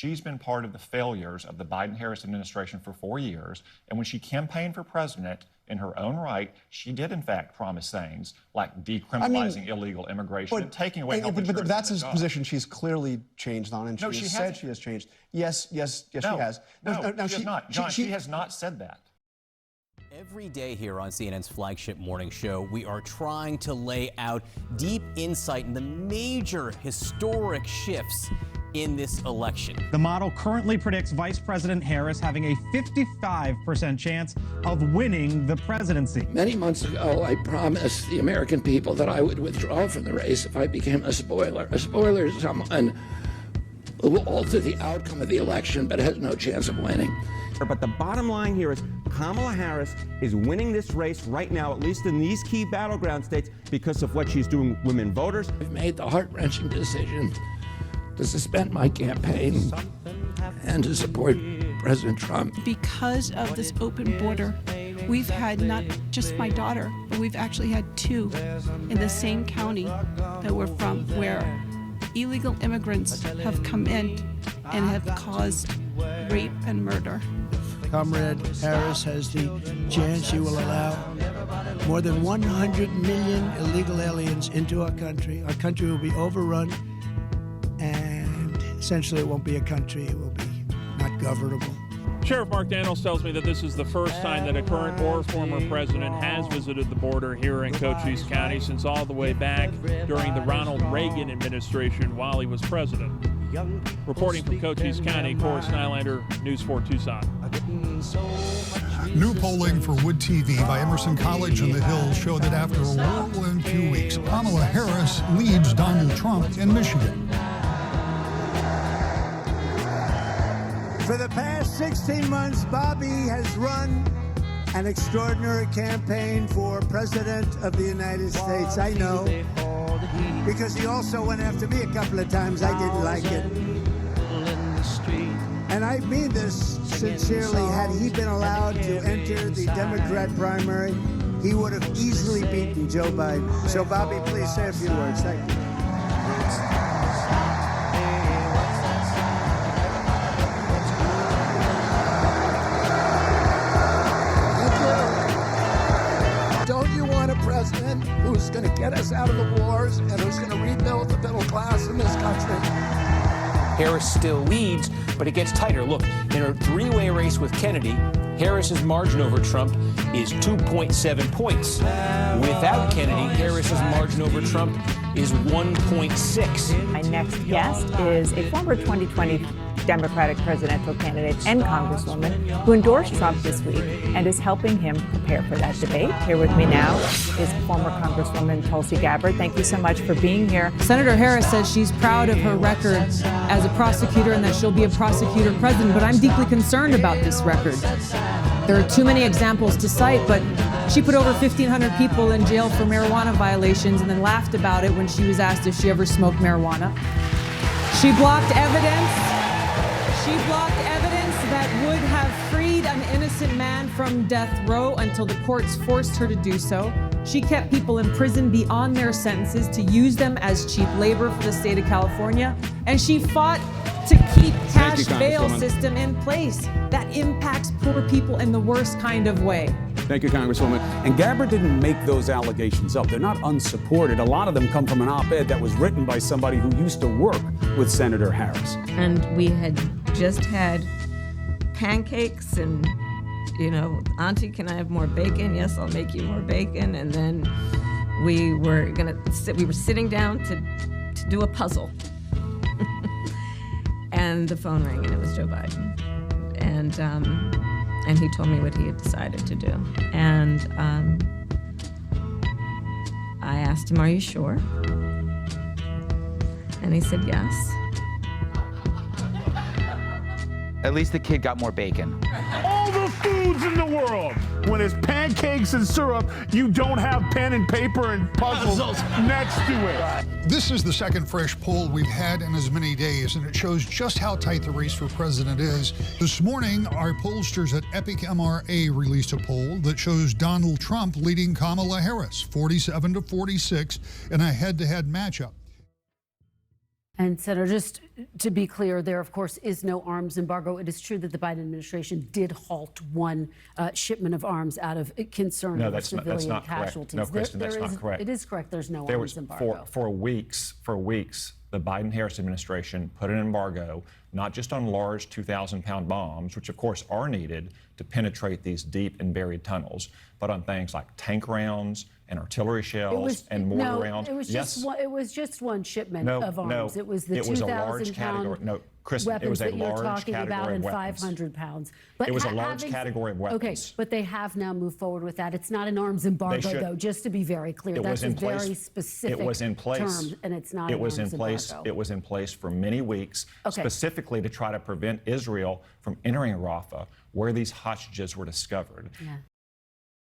she's been part of the failures of the Biden-Harris administration for 4 years. And when she campaigned for president, in her own right, she did, in fact, promise things like decriminalizing illegal immigration and taking away health insurance. But that's a position she's clearly changed on, and No, she has she said hasn't. she has changed. Yes, she has. No, she has not. John, she has not said that. Every day here on CNN's flagship morning show, we are trying to lay out deep insight in the major historic shifts in this election. The model currently predicts Vice President Harris having a 55% chance of winning the presidency. Many months ago, I promised the American people that I would withdraw from the race if I became a spoiler. A spoiler is someone who will alter the outcome of the election but has no chance of winning. But the bottom line here is Kamala Harris is winning this race right now, at least in these key battleground states, because of what she's doing with women voters. I've made the heart-wrenching decision to suspend my campaign and to support President Trump. Because of this open border, we've had not just my daughter, but we've actually had two in the same county that we're from, where illegal immigrants have come in and have caused rape and murder. Comrade Harris has the chance. She will allow more than 100 million illegal aliens into our country. Our country will be overrun, and essentially it won't be a country. It will be not governable. Sheriff Mark Daniels tells me that this is the first time that a current or former president has visited the border here in Cochise County since all the way back during the Ronald Reagan administration while he was president. Reporting from Cochise County, Corey Snylander, News 4 Tucson. New polling for Wood TV by Emerson College in the Hills show that after a whirlwind few weeks, Kamala Harris leads Donald Trump in Michigan. For the past 16 months, Bobby has run an extraordinary campaign for President of the United States. I know, because he also went after me a couple of times. I didn't like it. And I mean this sincerely. Had he been allowed to enter the Democrat primary, he would have easily beaten Joe Biden. So, Bobby, please say a few words. Thank you. Don't you want a president who's going to get us out of the wars and who's going to rebuild the middle class in this country? Harris still leads, but it gets tighter. Look, in a three-way race with Kennedy, Harris's margin over Trump is 2.7 points. Without Kennedy, Harris's margin over Trump is 1.6. My next guest is a former 2020 Democratic presidential candidate and congresswoman who endorsed Trump this week and is helping him prepare for that debate. Here with me now is former Congresswoman Tulsi Gabbard. Thank you so much for being here. Senator Harris says she's proud of her record as a prosecutor and that she'll be a prosecutor president, but I'm deeply concerned about this record. There are too many examples to cite, but she put over 1,500 people in jail for marijuana violations and then laughed about it when she was asked if she ever smoked marijuana. She blocked evidence. She blocked evidence that would have freed an innocent man from death row until the courts forced her to do so. She kept people in prison beyond their sentences to use them as cheap labor for the state of California. And she fought to keep cash bail system in place that impacts poor people in the worst kind of way. Thank you, Congresswoman. And Gabbard didn't make those allegations up. They're not unsupported. A lot of them come from an op-ed that was written by somebody who used to work with Senator Harris. And we had just had pancakes and, you know, Auntie, can I have more bacon? Yes, I'll make you more bacon. And then we were sitting down to do a puzzle. And the phone rang and it was Joe Biden. And he told me what he had decided to do. And I asked him, "Are you sure?" And he said, "Yes." At least the kid got more bacon. All the foods in the world. When it's pancakes and syrup, you don't have pen and paper and puzzles next to it. This is the second fresh poll we've had in as many days, and it shows just how tight the race for president is. This morning, our pollsters at Epic MRA released a poll that shows Donald Trump leading Kamala Harris 47 to 46 in a head-to-head matchup. And Senator, just to be clear, there, of course, is no arms embargo. It is true that the Biden administration did halt one shipment of arms out of concern over civilian casualties. No, Kristen, that's not correct. It is correct. There's no arms embargo. For weeks, the Biden-Harris administration put an embargo not just on large 2,000-pound bombs, which of course are needed to penetrate these deep and buried tunnels, but on things like tank rounds and artillery shells and mortar rounds. It was just one shipment of arms. It was the 2,000-pound Kristen, weapons it was a that you're large talking about category and of weapons. 500 pounds. But it was a large category of weapons. Okay, but they have now moved forward with that. It's not an arms embargo, though, just to be very clear. That's a very specific term, and it's not an arms embargo. It was in place for many weeks, specifically to try to prevent Israel from entering Rafah, where these hostages were discovered.